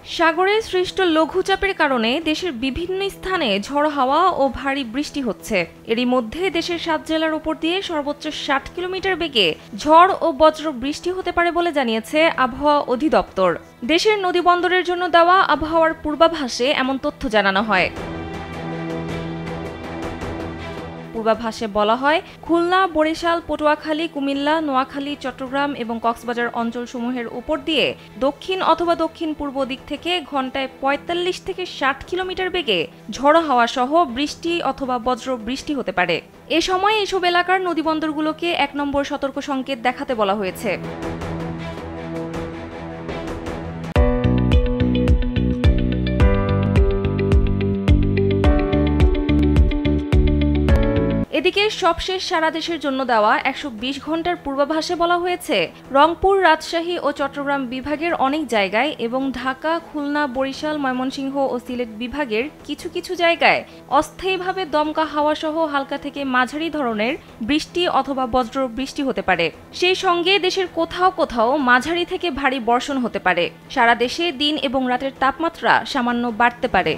সাগরে সৃষ্ট লঘুচাপের কারণে দেশের বিভিন্ন স্থানে ঝড়ো হাওয়া ও ভারী বৃষ্টি হচ্ছে। এরই মধ্যে দেশের ৭ জেলার উপর দিয়ে সর্বোচ্চ ৬০ কিলোমিটার বেগে ঝড় ও বজ্র বৃষ্টি হতে পারে বলে জানিয়েছে আবহাওয়া অধিদপ্তর। দেশের নদীবন্দরের জন্য দেওয়া আবহাওয়ার পূর্বাভাসে এমন তথ্য জানানো হয়। পূর্বাভাসে বলা হয়, খুলনা, বরিশাল, পটুয়াখালী, কুমিল্লা, নোয়াখালী, চট্টগ্রাম এবং কক্সবাজার অঞ্চলসমূহের উপর দিয়ে দক্ষিণ অথবা দক্ষিণ পূর্ব দিক থেকে ঘন্টায় ৪৫ থেকে ৬০ কিলোমিটার বেগে ঝড়ো হাওয়া সহ বৃষ্টি অথবা বজ্র বৃষ্টি হতে পারে। এ সময় এসব এলাকার নদীবন্দরগুলোকে ১ নম্বর সতর্ক সংকেত দেখাতে বলা হয়েছে। এদিকে সবশেষ সারা দেশের জন্য দেওয়া ১২০ ঘন্টার পূর্বাভাসে বলা হয়েছে, রংপুর, রাজশাহী ও চট্টগ্রাম বিভাগের অনেক জায়গায় এবং ঢাকা, খুলনা, বরিশাল, ময়মনসিংহ ও সিলেট বিভাগের কিছু কিছু জায়গায় অস্থায়ীভাবে দমকা হাওয়া সহ হালকা থেকে মাঝারি ধরনের বৃষ্টি অথবা বজ্র বৃষ্টি হতে পারে। সেই সঙ্গে দেশের কোথাও কোথাও মাঝারি থেকে ভারী বর্ষণ হতে পারে। সারা দেশে দিন এবং রাতের তাপমাত্রা সামান্য বাড়তে পারে।